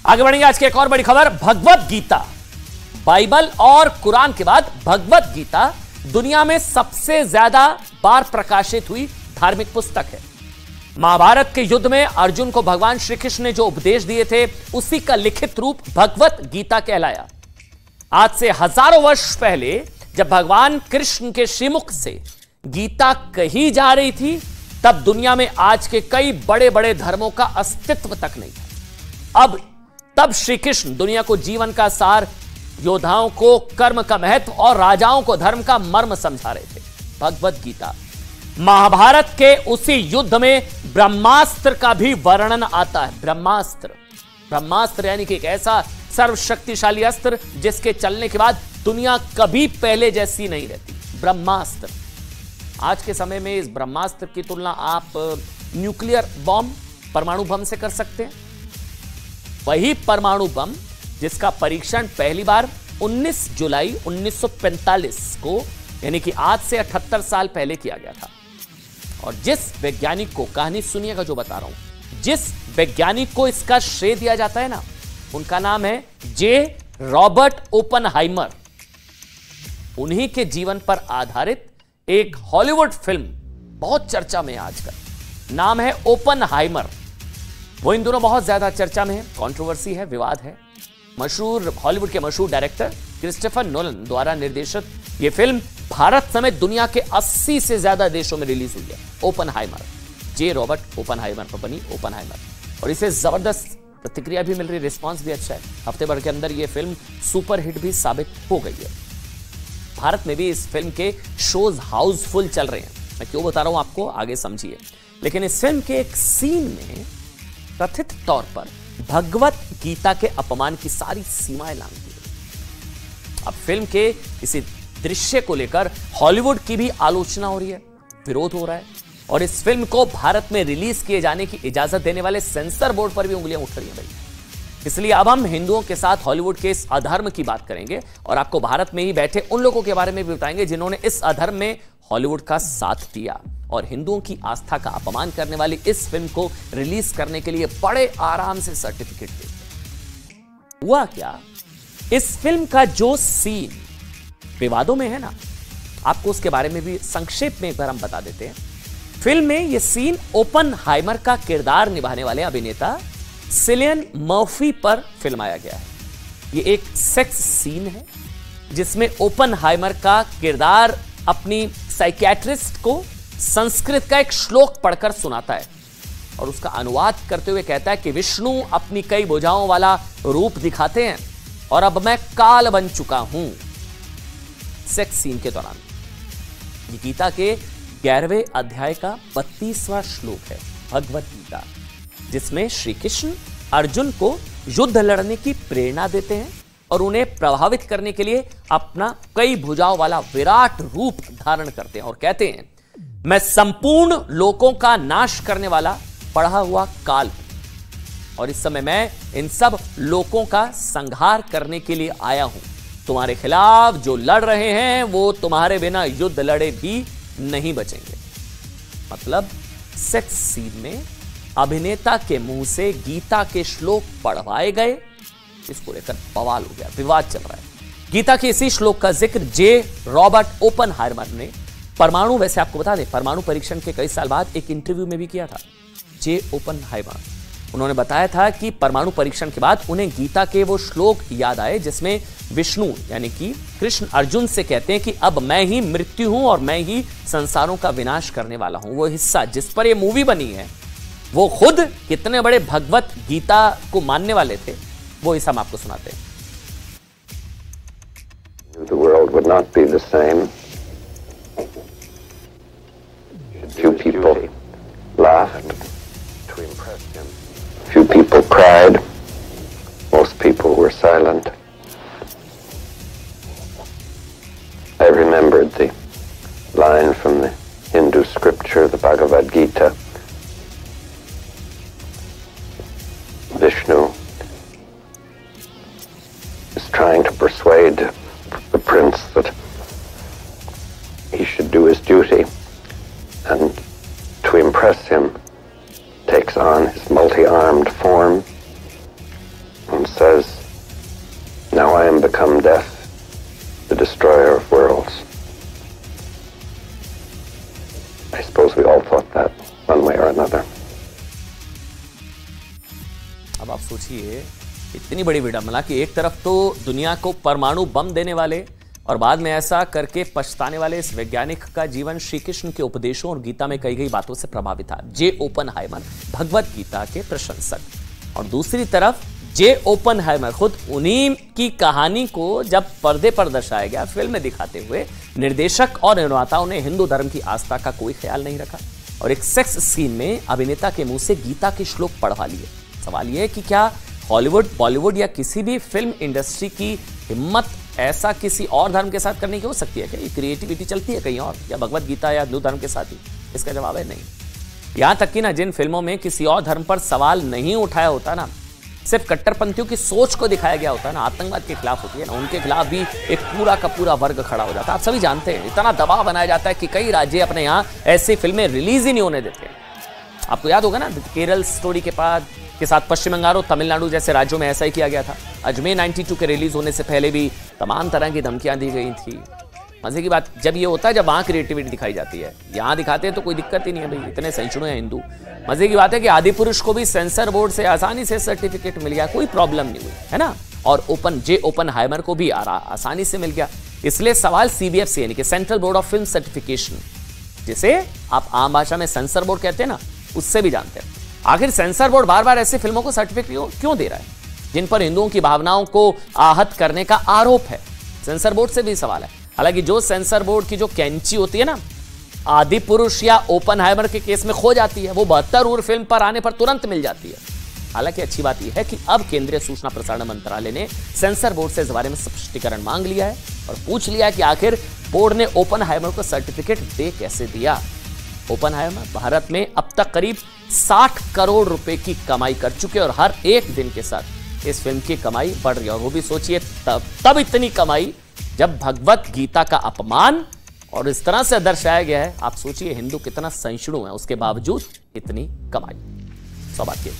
आगे बढ़ेंगे। आज की एक और बड़ी खबर, भगवत गीता। बाइबल और कुरान के बाद भगवत गीता दुनिया में सबसे ज्यादा बार प्रकाशित हुई धार्मिक पुस्तक है। महाभारत के युद्ध में अर्जुन को भगवान श्री कृष्ण ने जो उपदेश दिए थे, उसी का लिखित रूप भगवत गीता कहलाया। आज से हजारों वर्ष पहले जब भगवान कृष्ण के श्रीमुख से गीता कही जा रही थी, तब दुनिया में आज के कई बड़े बड़े धर्मों का अस्तित्व तक नहीं था। तब श्री कृष्ण दुनिया को जीवन का सार, योद्धाओं को कर्म का महत्व और राजाओं को धर्म का मर्म समझा रहे थे। भगवत गीता महाभारत के उसी युद्ध में ब्रह्मास्त्र का भी वर्णन आता है। ब्रह्मास्त्र यानी कि एक ऐसा सर्वशक्तिशाली अस्त्र जिसके चलने के बाद दुनिया कभी पहले जैसी नहीं रहती। ब्रह्मास्त्र। आज के समय में इस ब्रह्मास्त्र की तुलना आप न्यूक्लियर बॉम्ब, परमाणु बम से कर सकते हैं। वही परमाणु बम जिसका परीक्षण पहली बार 19 जुलाई 1945 को, यानी कि आज से 78 साल पहले किया गया था। और जिस वैज्ञानिक को, कहानी सुनिएगा जो बता रहा हूं, जिस वैज्ञानिक को इसका श्रेय दिया जाता है ना, उनका नाम है जे रॉबर्ट ओपनहाइमर। उन्हीं के जीवन पर आधारित एक हॉलीवुड फिल्म बहुत चर्चा में है आजकल, नाम है ओपनहाइमर। वो इन दोनों बहुत ज्यादा चर्चा में है, कंट्रोवर्सी है, विवाद है। हॉलीवुड के मशहूर डायरेक्टर क्रिस्टोफर नोलन द्वारा निर्देशित यह फिल्म भारत समेत दुनिया के 80 से ज्यादा देशों में रिलीज हुई है। ओपनहाइमर, जे रॉबर्ट ओपनहाइमर पर बनी ओपनहाइमर, और इसे जबरदस्त प्रतिक्रिया भी मिल रही, रिस्पांस भी अच्छा है। हफ्ते भर के अंदर यह फिल्म सुपर हिट भी साबित हो गई है। भारत में भी इस फिल्म के शोज हाउसफुल चल रहे हैं। मैं क्यों बता रहा हूं आपको, आगे समझिए। लेकिन इस फिल्म के एक सीन में कथित तौर पर भगवत गीता के अपमान की सारी सीमाएं लांघ दी गई। अब फिल्म के इसी दृश्य को लेकर हॉलीवुड की भी आलोचना हो रही है, विरोध हो रहा है, और इस फिल्म को भारत में रिलीज किए जाने की इजाजत देने वाले सेंसर बोर्ड पर भी उंगलियां उठ रही हैं भाई। इसलिए अब हम हिंदुओं के साथ हॉलीवुड के इस अधर्म की बात करेंगे और आपको भारत में ही बैठे उन लोगों के बारे में भी बताएंगे जिन्होंने इस अधर्म में हॉलीवुड का साथ दिया और हिंदुओं की आस्था का अपमान करने वाली इस फिल्म को रिलीज करने के लिए बड़े आराम से सर्टिफिकेट दे। हुआ क्या, इस फिल्म का जो सीन विवादों में है ना, आपको उसके बारे में भी संक्षेप में एक बार हम बता देते हैं। फिल्म में यह सीन ओपनहाइमर का किरदार निभाने वाले अभिनेता सिलियन मर्फी पर फिल्माया गया है। यह एक सेक्स सीन है जिसमें ओपनहाइमर का किरदार अपनी साइकियाट्रिस्ट को संस्कृत का एक श्लोक पढ़कर सुनाता है और उसका अनुवाद करते हुए कहता है कि विष्णु अपनी कई भुजाओं वाला रूप दिखाते हैं और अब मैं काल बन चुका हूं। सेक्स सीन के दौरान ये गीता के 11वें अध्याय का 32वां श्लोक है, भगवत गीता, जिसमें श्री कृष्ण अर्जुन को युद्ध लड़ने की प्रेरणा देते हैं और उन्हें प्रभावित करने के लिए अपना कई भुजाओं वाला विराट रूप धारण करते हैं और कहते हैं, मैं संपूर्ण लोकों का नाश करने वाला पढ़ा हुआ काल हूं और इस समय मैं इन सब लोकों का संहार करने के लिए आया हूं। तुम्हारे खिलाफ जो लड़ रहे हैं वो तुम्हारे बिना युद्ध लड़े भी नहीं बचेंगे। मतलब सेक्स सीन में अभिनेता के मुंह से गीता के श्लोक पढ़वाए गए, इसको लेकर बवाल हो गया, विवाद चल रहा है। गीता के इसी श्लोक का जिक्र जे रॉबर्ट ओपनहाइमर ने वैसे आपको बता दें, परमाणु परीक्षण के कई साल बाद एक इंटरव्यू में भी किया था। जे ओपनहाइमर, उन्होंने बताया था कि परमाणु परीक्षण के बाद उन्हें गीता के वो श्लोक याद आए जिसमें विष्णु यानी कि कृष्ण अर्जुन से कहते हैं कि अब मैं ही मृत्यु हूं और मैं ही संसारों का विनाश करने वाला हूं। वो हिस्सा जिस पर यह मूवी बनी है, वो खुद कितने बड़े भगवत गीता को मानने वाले थे, वो हिस्सा हम आपको सुनाते हैं। The world would not be the same. Few people laughed. Few people cried. Most people were silent. I remembered the line from the Hindu scripture, the Bhagavad Gita. Vishnu is trying to persuade the prince that he should do his duty, and to impress him takes on his multi-armed form and become death, the destroyer of worlds. I suppose we all thought that one way or another. अब आप सोचिए, इतनी बड़ी विडंबना कि एक तरफ तो दुनिया को परमाणु बम देने वाले और बाद में ऐसा करके पछताने वाले इस वैज्ञानिक का जीवन श्री कृष्ण के उपदेशों और गीता में कही गई बातों से प्रभावित था। जे ओपनहाइमर भगवत गीता के प्रशंसक, और दूसरी तरफ जे ओपनहाइमर खुद उन्हीं की कहानी को जब पर्दे पर दर्शाया गया फिल्म में दिखाते हुए निर्देशक और निर्माताओं ने हिंदू धर्म की आस्था का कोई ख्याल नहीं रखा और एक सेक्स सीन में अभिनेता के मुंह से गीता के श्लोक पढ़वा लिए। सवाल यह है कि क्या हॉलीवुड, बॉलीवुड या किसी भी फिल्म इंडस्ट्री की हिम्मत ऐसा किसी और धर्म के साथ करने की हो सकती है? क्या ये क्रिएटिविटी चलती है कहीं और, या भगवत गीता या हिंदू धर्म के साथ ही? इसका जवाब है नहीं। यहां तक कि ना जिन फिल्मों में किसी और धर्म पर सवाल नहीं उठाया होता ना, सिर्फ कट्टरपंथियों की सोच को दिखाया गया होता है ना, आतंकवाद के खिलाफ होती है ना, उनके खिलाफ भी एक पूरा का पूरा वर्ग खड़ा हो जाता है। आप सभी जानते हैं इतना दबाव बनाया जाता है कि कई राज्य अपने यहाँ ऐसी फिल्में रिलीज ही नहीं होने देते। आपको याद होगा ना, केरल स्टोरी के साथ पश्चिम बंगाल और तमिलनाडु जैसे राज्यों में ऐसा ही किया गया था। अजमेर 92 के रिलीज होने से पहले भी तमाम तरह की धमकियां दी गई थी। मजे की बात जब ये होता है जब वहां क्रिएटिविटी दिखाई जाती है, यहां दिखाते हैं तो कोई दिक्कत ही नहीं है भाई, इतने सहिष्णु हैं हिंदू। मजे की बात है कि आदिपुरुष को भी सेंसर बोर्ड से आसानी से सर्टिफिकेट मिल गया, कोई प्रॉब्लम नहीं हुई, है ना। और जे ओपनहाइमर को भी आसानी से मिल गया। इसलिए सवाल सीबीएफसी यानी कि central board of film certification, जिसे आप आम भाषा में सेंसर बोर्ड कहते हैं ना, उससे भी जानते हैं आखिर सेंसर बोर्ड बार बार ऐसी फिल्मों को सर्टिफिकेट क्यों दे रहा है जिन पर हिंदुओं की भावनाओं को आहत करने का आरोप है। सेंसर बोर्ड से भी सवाल है। हालांकि जो सेंसर बोर्ड की जो कैंची होती है ना, आदिपुरुष या ओपनहाइमर के केस में खो जाती है, वो 72 फिल्म पर आने पर तुरंत मिल जाती है। हालांकि अच्छी बात यह है कि अब केंद्रीय सूचना प्रसारण मंत्रालय ने सेंसर बोर्ड से इस बारे में स्पष्टीकरण मांग लिया है और पूछ लिया कि आखिर बोर्ड ने ओपनहाइमर को सर्टिफिकेट दे कैसे दिया। ओपनहाइमर भारत में अब तक करीब 60 करोड़ रुपए की कमाई कर चुके और हर एक दिन के साथ इस फिल्म की कमाई बढ़ रही है। और वो भी सोचिए तब इतनी कमाई जब भगवत गीता का अपमान और इस तरह से दर्शाया गया है। आप सोचिए हिंदू कितना सहिष्णु है, उसके बावजूद इतनी कमाई। सवाल के